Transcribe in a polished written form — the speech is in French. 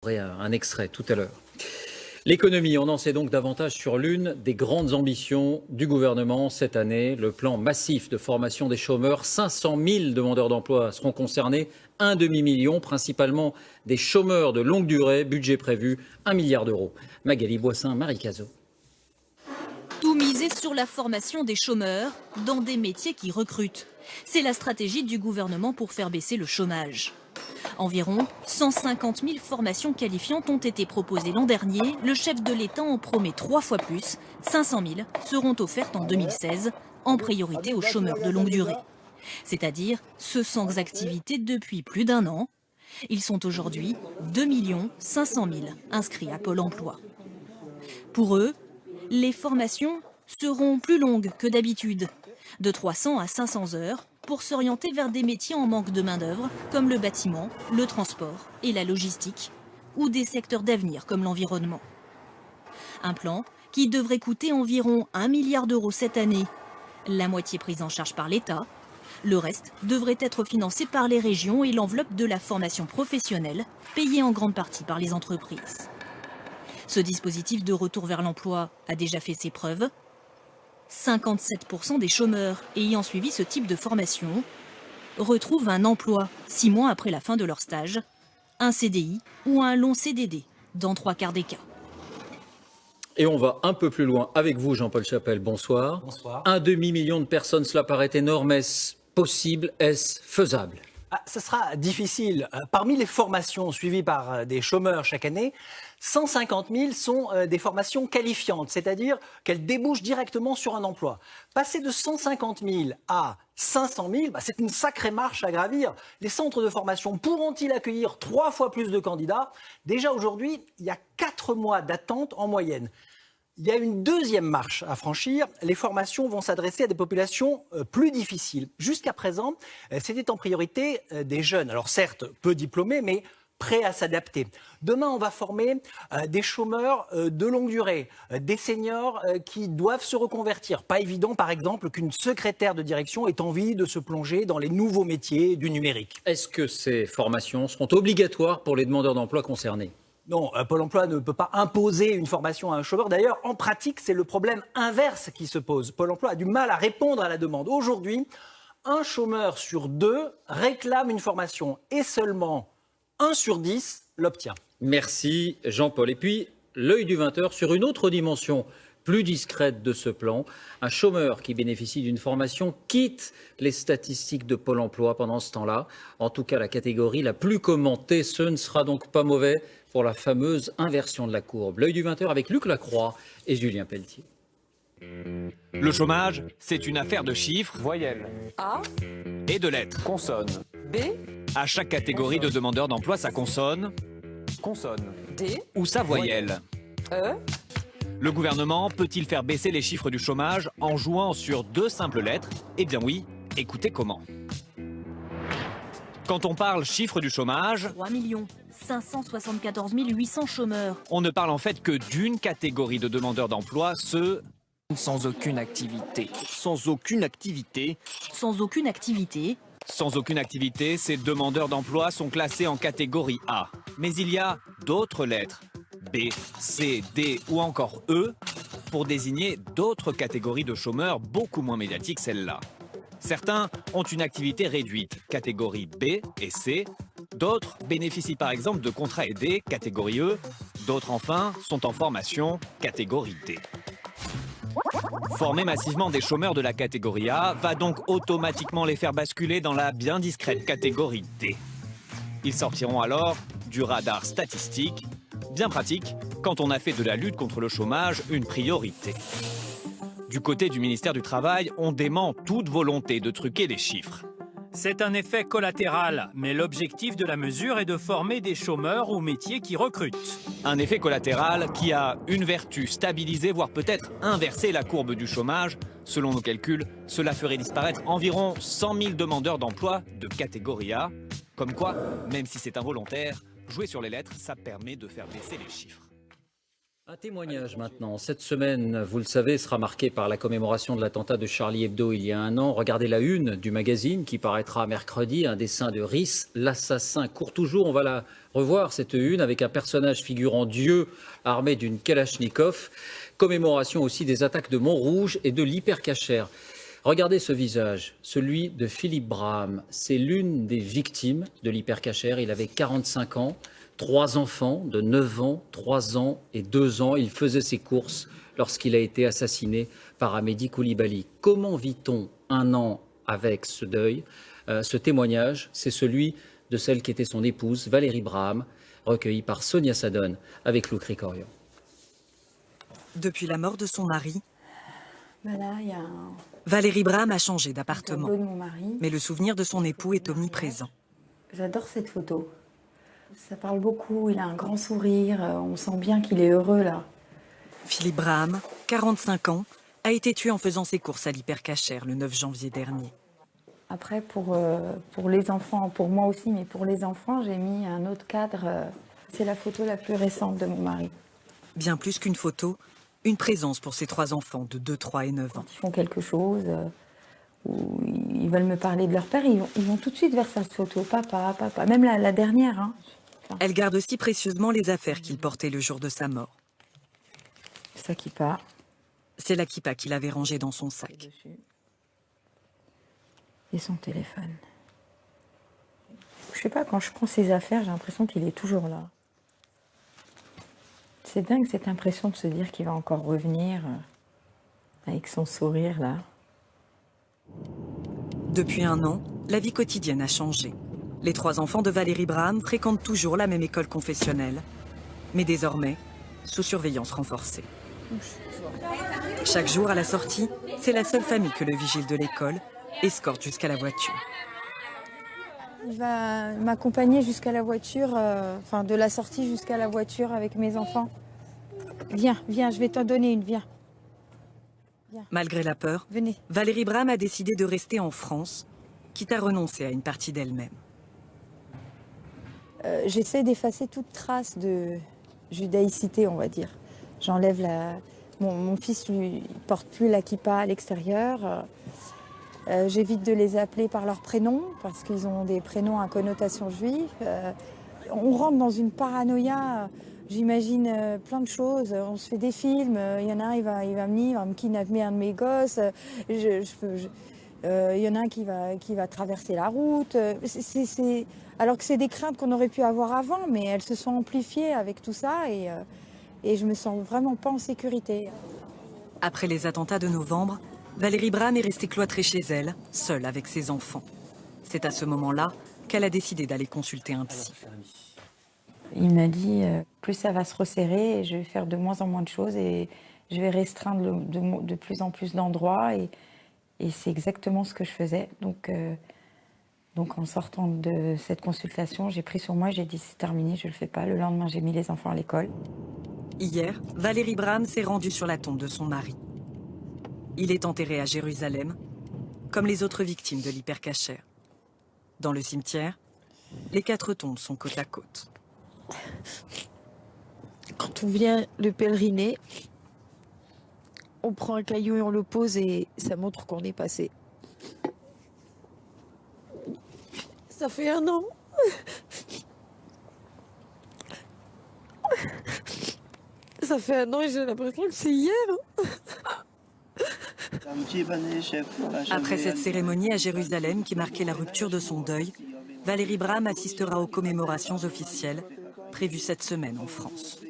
aurez un extrait tout à l'heure. L'économie, on en sait donc davantage sur l'une des grandes ambitions du gouvernement cette année, le plan massif de formation des chômeurs. 500 000 demandeurs d'emploi seront concernés, un demi-million, principalement des chômeurs de longue durée, budget prévu 1 milliard d'euros. Magali Boissin, Marie Cazot. Tout miser sur la formation des chômeurs dans des métiers qui recrutent. C'est la stratégie du gouvernement pour faire baisser le chômage. Environ 150 000 formations qualifiantes ont été proposées l'an dernier. Le chef de l'État en promet 3 fois plus. 500 000 seront offertes en 2016, en priorité aux chômeurs de longue durée. C'est-à-dire ceux sans activité depuis plus d'1 an. Ils sont aujourd'hui 2 500 000 inscrits à Pôle emploi. Pour eux, les formations seront plus longues que d'habitude, de 300 à 500 heures, pour s'orienter vers des métiers en manque de main-d'œuvre, comme le bâtiment, le transport et la logistique, ou des secteurs d'avenir comme l'environnement. Un plan qui devrait coûter environ 1 milliard d'euros cette année, la moitié prise en charge par l'État. Le reste devrait être financé par les régions et l'enveloppe de la formation professionnelle, payée en grande partie par les entreprises. Ce dispositif de retour vers l'emploi a déjà fait ses preuves. 57% des chômeurs ayant suivi ce type de formation retrouvent un emploi 6 mois après la fin de leur stage, un CDI ou un long CDD dans 3 quarts des cas. Et on va un peu plus loin avec vous, Jean-Paul Chapelle. Bonsoir. Bonsoir. 1 demi-million de personnes, cela paraît énorme. Est-ce possible? Est-ce faisable? Ce sera difficile. Parmi les formations suivies par des chômeurs chaque année, 150 000 sont des formations qualifiantes, c'est-à-dire qu'elles débouchent directement sur un emploi. Passer de 150 000 à 500 000, c'est une sacrée marche à gravir. Les centres de formation pourront-ils accueillir 3 fois plus de candidats? Déjà aujourd'hui, il y a 4 mois d'attente en moyenne. Il y a une deuxième marche à franchir. Les formations vont s'adresser à des populations plus difficiles. Jusqu'à présent, c'était en priorité des jeunes. Alors certes, peu diplômés, mais prêts à s'adapter. Demain, on va former des chômeurs de longue durée, des seniors qui doivent se reconvertir. Pas évident, par exemple, qu'une secrétaire de direction ait envie de se plonger dans les nouveaux métiers du numérique. Est-ce que ces formations seront obligatoires pour les demandeurs d'emploi concernés? Non, Pôle emploi ne peut pas imposer une formation à un chômeur. D'ailleurs, en pratique, c'est le problème inverse qui se pose. Pôle emploi a du mal à répondre à la demande. Aujourd'hui, 1 chômeur sur 2 réclame une formation et seulement 1 sur 10 l'obtient. Merci Jean-Paul. Et puis, l'œil du 20h sur une autre dimension plus discrète de ce plan. Un chômeur qui bénéficie d'une formation quitte les statistiques de Pôle emploi pendant ce temps-là. En tout cas, la catégorie la plus commentée, ce ne sera donc pas mauvais pour la fameuse inversion de la courbe. L'œil du 20h avec Luc Lacroix et Julien Pelletier. Le chômage, c'est une affaire de chiffres, Voyelle. A, et de lettres. Consonne. B, À chaque catégorie de demandeurs d'emploi, sa consonne Consonne. D, ou sa voyelle. E, Le gouvernement peut-il faire baisser les chiffres du chômage en jouant sur 2 simples lettres? Eh bien oui, écoutez comment. Quand on parle chiffre du chômage, 3 574 800 chômeurs. on ne parle en fait que d'une catégorie de demandeurs d'emploi, ceux Sans aucune activité. sans aucune activité. Sans aucune activité, Sans aucune activité, ces demandeurs d'emploi sont classés en catégorie A. Mais il y a d'autres lettres, B, C, D ou encore E, pour désigner d'autres catégories de chômeurs beaucoup moins médiatiques, celles-là. Certains ont une activité réduite, catégorie B et C. D'autres bénéficient par exemple de contrats aidés, catégorie E. D'autres enfin sont en formation, catégorie D. Former massivement des chômeurs de la catégorie A va donc automatiquement les faire basculer dans la bien discrète catégorie D. Ils sortiront alors du radar statistique, bien pratique quand on a fait de la lutte contre le chômage une priorité. Du côté du ministère du Travail, on dément toute volonté de truquer les chiffres. C'est un effet collatéral, mais l'objectif de la mesure est de former des chômeurs aux métiers qui recrutent. Un effet collatéral qui a une vertu, stabiliser, voire peut-être inverser la courbe du chômage. Selon nos calculs, cela ferait disparaître environ 100 000 demandeurs d'emploi de catégorie A. Comme quoi, même si c'est involontaire, jouer sur les lettres, ça permet de faire baisser les chiffres. Un témoignage maintenant. Cette semaine, vous le savez, sera marquée par la commémoration de l'attentat de Charlie Hebdo il y a un an. Regardez la une du magazine qui paraîtra mercredi, un dessin de Riss, l'assassin court toujours. On va la revoir, cette une, avec un personnage figurant Dieu armé d'une Kalachnikov. Commémoration aussi des attaques de Montrouge et de l'hypercachère. Regardez ce visage, celui de Philippe Braham. C'est l'une des victimes de l'hypercachère. Il avait 45 ans. 3 enfants de 9 ans, 3 ans et 2 ans. Il faisait ses courses lorsqu'il a été assassiné par Amédi Koulibaly. Comment vit-on un an avec ce deuil? Ce témoignage, c'est celui de celle qui était son épouse, Valérie Braham, recueillie par Sonia Sadon avec Lou Cricorian. Depuis la mort de son mari, Là, y a Valérie Braham a changé un d'appartement. tableau de mon mari. Mais le souvenir de son époux est omniprésent. J'adore cette photo. Ça parle beaucoup, il a un grand sourire, on sent bien qu'il est heureux là. Philippe Braham, 45 ans, a été tué en faisant ses courses à l'hypercachère le 9 janvier dernier. Après, pour les enfants, pour moi aussi, mais pour les enfants, j'ai mis un autre cadre. C'est la photo la plus récente de mon mari. Bien plus qu'une photo, une présence pour ses 3 enfants de 2, 3 et 9 ans. Quand ils font quelque chose, ou ils veulent me parler de leur père, ils vont tout de suite vers cette photo. Papa, papa. Même la dernière. Hein. Elle garde aussi précieusement les affaires qu'il portait le jour de sa mort. Ça qui part. C'est la kippa qu'il avait rangée dans son sac. Dessus. Et son téléphone. Je sais pas, quand je prends ses affaires, j'ai l'impression qu'il est toujours là. C'est dingue cette impression de se dire qu'il va encore revenir avec son sourire là. Depuis un an, la vie quotidienne a changé. Les 3 enfants de Valérie Braham fréquentent toujours la même école confessionnelle, mais désormais, sous surveillance renforcée. Chaque jour à la sortie, c'est la seule famille que le vigile de l'école escorte jusqu'à la voiture. Il va m'accompagner jusqu'à la voiture, enfin de la sortie jusqu'à la voiture avec mes enfants. Viens, viens, je vais t'en donner une, viens. Malgré la peur, Venez. Valérie Braham a décidé de rester en France, quitte à renoncer à une partie d'elle-même. J'essaie d'effacer toute trace de judaïcité, on va dire. J'enlève la... Mon fils, lui, porte plus la kippa à l'extérieur. J'évite de les appeler par leur prénom, parce qu'ils ont des prénoms à connotation juive. On rentre dans une paranoïa, j'imagine plein de choses. On se fait des films, il y en a un, il va venir, il va me kidnapper un de mes gosses. Il y en a un qui va traverser la route. Alors que c'est des craintes qu'on aurait pu avoir avant, mais elles se sont amplifiées avec tout ça et je me sens vraiment pas en sécurité. Après les attentats de novembre, Valérie Braham est restée cloîtrée chez elle, seule avec ses enfants. C'est à ce moment-là qu'elle a décidé d'aller consulter un psy. Il m'a dit, plus ça va se resserrer, et je vais faire de moins en moins de choses et je vais restreindre de plus en plus d'endroits. Et c'est exactement ce que je faisais. Donc en sortant de cette consultation, j'ai pris sur moi, j'ai dit c'est terminé, je ne le fais pas. Le lendemain, j'ai mis les enfants à l'école. Hier, Valérie Braham s'est rendue sur la tombe de son mari. Il est enterré à Jérusalem, comme les autres victimes de l'hypercachère. Dans le cimetière, les 4 tombes sont côte à côte. Quand on vient le pèleriner, on prend un caillou et on le pose et ça montre qu'on est passé. Ça fait 1 an. Ça fait 1 an et j'ai l'impression que c'est hier. Après cette cérémonie à Jérusalem qui marquait la rupture de son deuil, Valérie Braham assistera aux commémorations officielles prévues cette semaine en France.